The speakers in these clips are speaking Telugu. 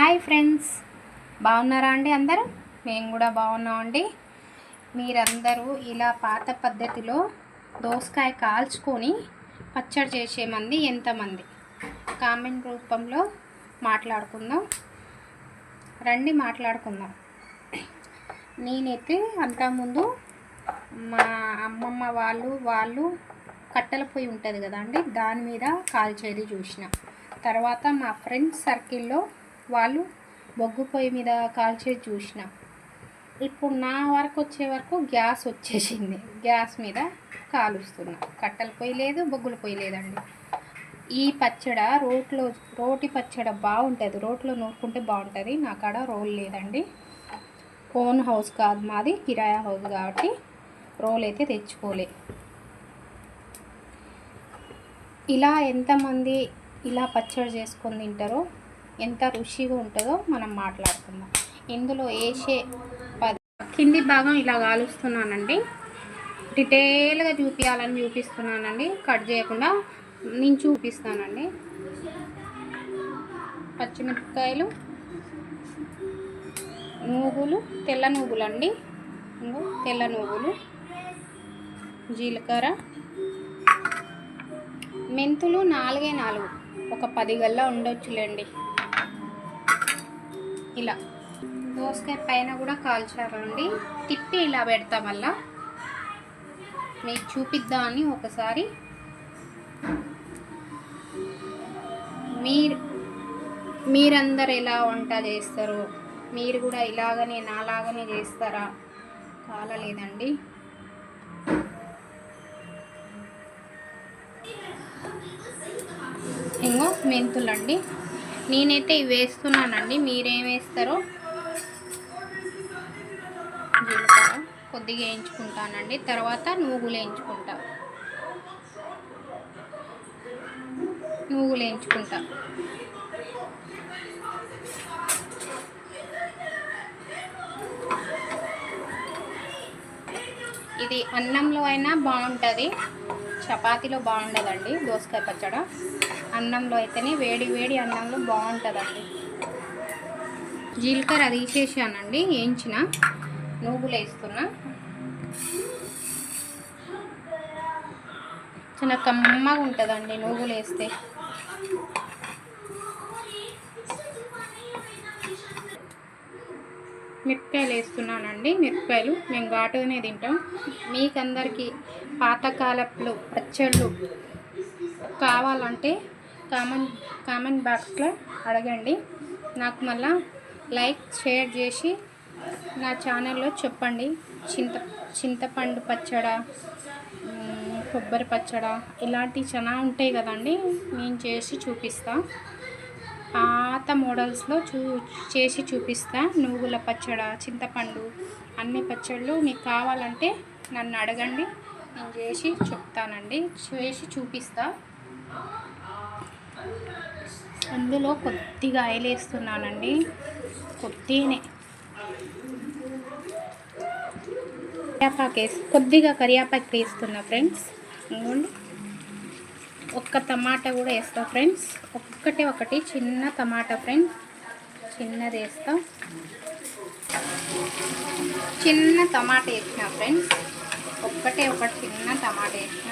హాయ్ ఫ్రెండ్స్, బాగున్నారా అండి? అందరూ మేము కూడా బాగున్నామండి. మీరందరూ ఇలా పాత పద్ధతిలో దోసకాయ కాల్చుకొని పచ్చడి చేసే మంది ఎంతమంది? కామెంట్ రూపంలో మాట్లాడుకుందాం రండి, మాట్లాడుకుందాం. నేనైతే అంతకుముందు మా అమ్మమ్మ వాళ్ళు కట్టెల పొయ్యి ఉంటుంది కదా అండి, దాని మీద కాల్చేది చూసిన. తర్వాత మా ఫ్రెండ్స్ సర్కిల్లో వాళ్ళు బొగ్గు పొయ్యి మీద కాల్చేది చూసిన. ఇప్పుడు నా వరకు వచ్చే వరకు గ్యాస్ వచ్చేసింది, గ్యాస్ మీద కాలుస్తున్నా. కట్టెల పొయ్యి లేదు, బొగ్గుల పొయ్యి లేదండి. ఈ పచ్చడ రోటి పచ్చడ బాగుంటుంది, రోట్లో నూరుకుంటే బాగుంటుంది. నా కాడ రోల్ లేదండి, ఓన్ హౌస్ కాదు మాది, కిరాయా హౌస్ కాబట్టి రోల్ అయితే తెచ్చుకోలే. ఇలా ఎంతమంది ఇలా పచ్చడి చేసుకొని తింటారో, ఎంత రుచిగా ఉంటుందో మనం మాట్లాడుకుందాం. ఇందులో వేసే కింది భాగం ఇలా కాలుస్తున్నానండి, డీటెయిల్గా చూపిస్తున్నానండి, కట్ చేయకుండా నేను చూపిస్తానండి. పచ్చిమిరపకాయలు, నువ్వులు, తెల్ల నువ్వులు అండి, తెల్ల నువ్వులు, జీలకర్ర, మెంతులు 4 ఒక 10 గల్లా ఉండొచ్చులేండి. ఇలా దోసకాయ పైన కూడా కాల్చారండి, తిప్పి ఇలా పెడతా. మళ్ళా మీకు చూపిద్దామని ఒకసారి. మీరందరు ఎలా వంట చేస్తారు? మీరు కూడా ఇలాగనే నాలాగనే చేస్తారా? కాలలేదండి. ఇంకో మెంతులండి, నేనైతే ఇవి వేస్తున్నానండి, మీరేం వేస్తారో. జీలకర్ర కొద్దిగా వేయించుకుంటానండి, తర్వాత నువ్వులు వేయించుకుంటా. ఇది అన్నంలో అయినా బాగుంటుంది, చపాతీలో బాగుండదండి దోసకాయ పచ్చడ. అన్నంలో అయితేనే, వేడి అన్నంలో బాగుంటుందండి. జీలకర్ర తీసేసానండి, వేయించిన. నువ్వులు వేస్తున్నా. చాలా కమ్మగా ఉంటుందండి నువ్వులు వేస్తే. మిరపకాయలు వేస్తున్నానండి. మిరపకాయలు మేము ఘాటుగానే తింటాం. మీకందరికీ పాతకాలపు పచ్చళ్ళు కావాలంటే కామెంట్ బాక్స్లో అడగండి. నాకు మళ్ళా లైక్, షేర్ చేసి నా ఛానల్లో చెప్పండి. చింతపండు పచ్చడ, కొబ్బరి పచ్చడ, ఇలాంటివి చాలా ఉంటాయి కదండి, నేను చేసి చూపిస్తా. పాత మోడల్స్లో చేసి చూపిస్తా. నువ్వుల పచ్చడ, చింతపండు, అన్ని పచ్చళ్ళు మీకు కావాలంటే నన్ను అడగండి, నేను చేసి చెప్తానండి, చేసి చూపిస్తా. అందులో కొద్దిగా ఆయిల్ వేస్తున్నానండి, కొద్దిగానే. కొద్దిగా కరివేపాకు వేస్తున్నా ఫ్రెండ్స్. ఇంకోండి, ఒక్క టమాటా కూడా వేస్తా ఫ్రెండ్స్. ఒకటి చిన్న టమాటా ఫ్రెండ్స్, చిన్నది వేస్తా. చిన్న టమాటా వేసిన ఫ్రెండ్స్, ఒకటి చిన్న టమాటా వేసిన.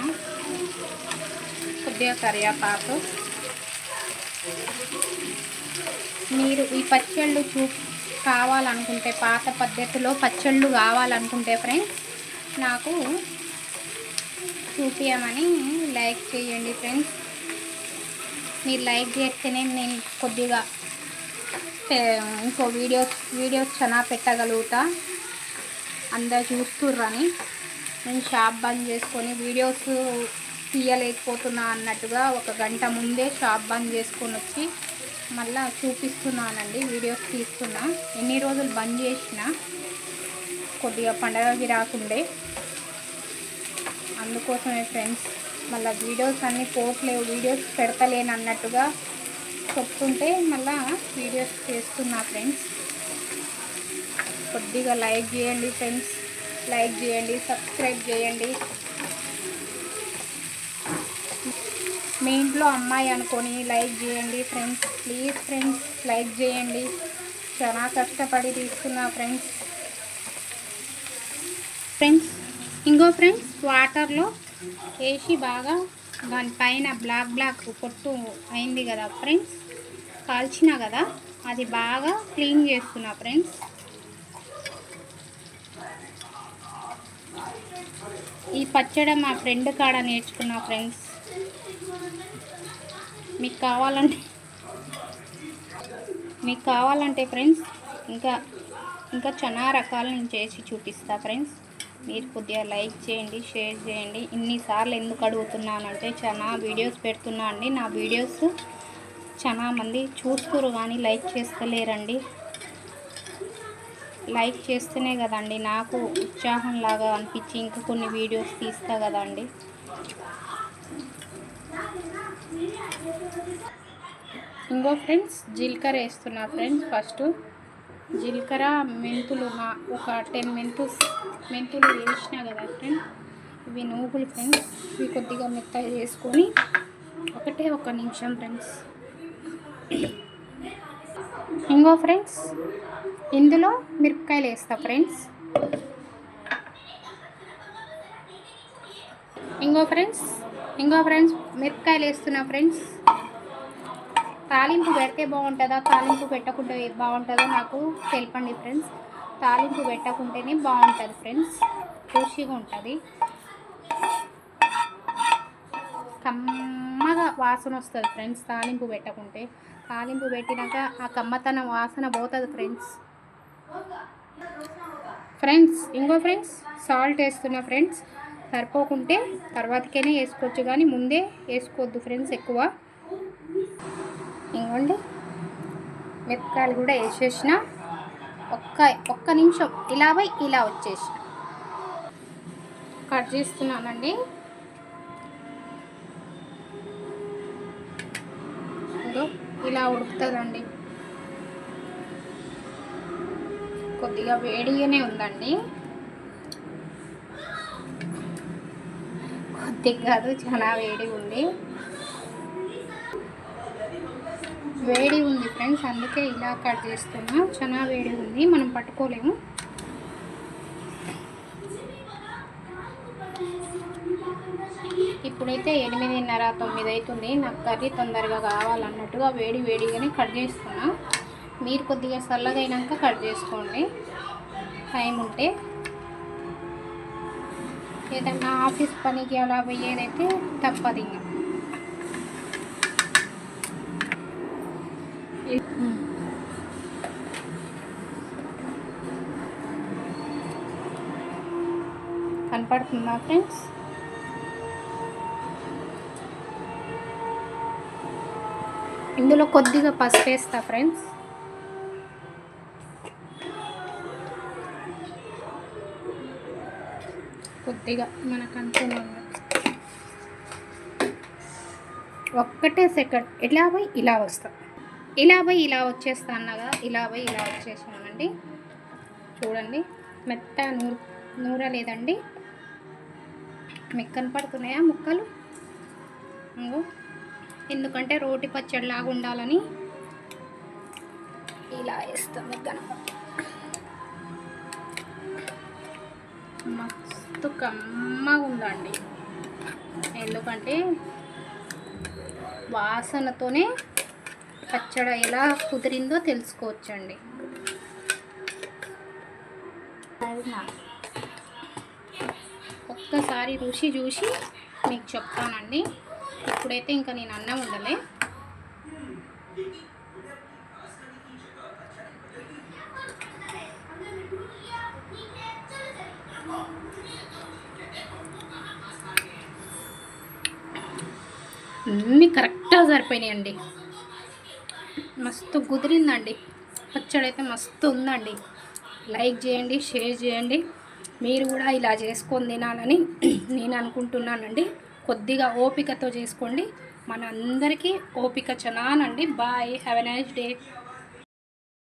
కొద్దిగా కరివేపాకు. మీరు ఈ పచ్చళ్ళు కావాలనుకుంటే, పాత పద్ధతిలో పచ్చళ్ళు కావాలనుకుంటే ఫ్రెండ్స్, నాకు చూపించమని లైక్ చేయండి ఫ్రెండ్స్. మీరు లైక్ చేస్తేనే నేను కొద్దిగా ఇంకో వీడియోస్ చాలా పెట్టగలుగుతా. అందరు చూస్తుర్రని నేను షాప్ బంద్ చేసుకొని వీడియోస్ తీయలేకపోతున్నా అన్నట్టుగా 1 గంట ముందే షాప్ బంద్ చేసుకొని వచ్చి మళ్ళీ చూపిస్తున్నానండి, వీడియోస్ తీస్తున్నా. ఎన్ని రోజులు బంద్ చేసిన, కొద్దిగా పండగకి రాకుండే, అందుకోసమే ఫ్రెండ్స్. మళ్ళీ వీడియోస్ అన్నీ పోట్లేవు, వీడియోస్ పెడతలేను అన్నట్టుగా చెప్తుంటే మళ్ళీ వీడియోస్ చేస్తున్నా ఫ్రెండ్స్. కొద్దిగా లైక్ చేయండి ఫ్రెండ్స్, లైక్ చేయండి, సబ్స్క్రైబ్ చేయండి. మీ ఇంట్లో అమ్మాయి అనుకొని లైక్ చేయండి ఫ్రెండ్స్, ప్లీజ్ ఫ్రెండ్స్. లైక్ చేయండి. చాలా కష్టపడి తీసుకున్నా ఫ్రెండ్స్. ఇంకో ఫ్రెండ్స్ వాటర్లో వేసి బాగా దానిపైన బ్లాక్ పొట్టు అయింది కదా ఫ్రెండ్స్, కాల్చినా కదా, అది బాగా క్లీన్ చేస్తున్నా ఫ్రెండ్స్. ఈ పచ్చడి మా ఫ్రెండ్ కాడ నేర్చుకున్నా ఫ్రెండ్స్. మీకు కావాలంటే ఫ్రెండ్స్ ఇంకా చాలా రకాలు నేను చేసి చూపిస్తా ఫ్రెండ్స్. మీరు కొద్దిగా లైక్ చేయండి, షేర్ చేయండి. ఇన్నిసార్లు ఎందుకు అడుగుతున్నానంటే చాలా వీడియోస్ పెడుతున్నా అండి. నా వీడియోస్ చాలా మంది చూస్తురు కానీ లైక్ చేస్తలేరండి. లైక్ చేస్తేనే కదండి నాకు ఉత్సాహంలాగా అనిపించి ఇంకా కొన్ని వీడియోస్ తీస్తా కదండి. ఇంకో ఫ్రెండ్స్ జీలకర్ర వేస్తున్నా ఫ్రెండ్స్. ఫస్ట్ జీలకర్ర మెంతులు ఒక 10 మెంతులు వేసినా కదా ఫ్రెండ్స్. ఇవి నూగులు ఫ్రెండ్స్. ఇవి కొద్దిగా మెత్తగా చేసుకొని ఒక నిమిషం ఫ్రెండ్స్. ఇంకో ఫ్రెండ్స్ ఇందులో మిరపకాయలు వేస్తా ఫ్రెండ్స్. ఇంకో ఫ్రెండ్స్ మిరపకాయలు వేస్తున్నా ఫ్రెండ్స్. తాలింపు పెడితే బాగుంటుందా, తాలింపు పెట్టకుంటే బాగుంటుందో నాకు తెలపండి ఫ్రెండ్స్. తాలింపు పెట్టకుంటేనే బాగుంటుంది ఫ్రెండ్స్, రుచిగా ఉంటుంది. కమ్మగా వాసన వస్తుంది ఫ్రెండ్స్ తాలింపు పెట్టకుంటే. తాలింపు పెట్టినాక ఆ కమ్మతనం వాసన పోతుంది ఫ్రెండ్స్. ఇంకో ఫ్రెండ్స్ సాల్ట్ వేస్తున్నా ఫ్రెండ్స్. సరిపోకుంటే తర్వాతకైనా వేసుకోవచ్చు కానీ ముందే వేసుకోవద్దు ఫ్రెండ్స్ ఎక్కువ. ఇంకోండి మిరపకాయలు కూడా వేసేసిన. ఒక్క నిమిషం ఇలా వచ్చేసిన కట్ చేస్తున్నానండి. ఇలా ఉడుకుతుందండి. కొద్దిగా వేడిగానే ఉందండి, కొద్దిగా కాదు చాలా వేడి ఉంది ఫ్రెండ్స్. అందుకే ఇలా కట్ చేస్తున్నా. చాలా వేడి ఉంది, మనం పట్టుకోలేము. ఇప్పుడైతే 8:30, 9 అవుతుంది. నాకు కర్రీ తొందరగా కావాలన్నట్టుగా వేడిగానే కట్ చేస్తున్నా. మీరు కొద్దిగా చల్లగా అయినాక కట్ చేసుకోండి టైం ఉంటే. ఏదన్నా ఆఫీస్ పనికి అలా పోయేదైతే తప్పదు. కనపడుతుందా ఫ్రెండ్స్? ఇందులో కొద్దిగా పసుపు వేస్తా ఫ్రెండ్స్. కొద్దిగా మనకు అనుకున్నాను. ఒక్కటే సెకండ్ ఇలా వస్తా. ఇలా వచ్చేస్తాను కదా. ఇలా వచ్చేసానండి. చూడండి మెత్త నూరలేదండి. మీకు కనపడుతున్నాయా ముక్కలు? ఎందుకంటే రోటి పచ్చడి లాగా ఉండాలని ఇలా వేస్తుంది. మస్తు కమ్మగా ఉందండి. ఎందుకంటే వాసనతోనే పచ్చడి ఎలా కుదిరిందో తెలుసుకోవచ్చండి. ఒక్కసారి రుచి చూసి మీకు చెప్తానండి. ఇప్పుడైతే ఇంకా నేను అన్నం ఉండలే. అన్నీ కరెక్ట్గా సరిపోయినాయండి. మస్తు కుదిరిందండి పచ్చడి అయితే, మస్తు ఉందండి. లైక్ చేయండి, షేర్ చేయండి. మీరు కూడా ఇలా చేసుకొని తినాలని నేను అనుకుంటున్నానండి. కొద్దిగా ఓపికతో చేసుకోండి. మన అందరికీ ఓపిక చనానండి. Bye, have a nice day.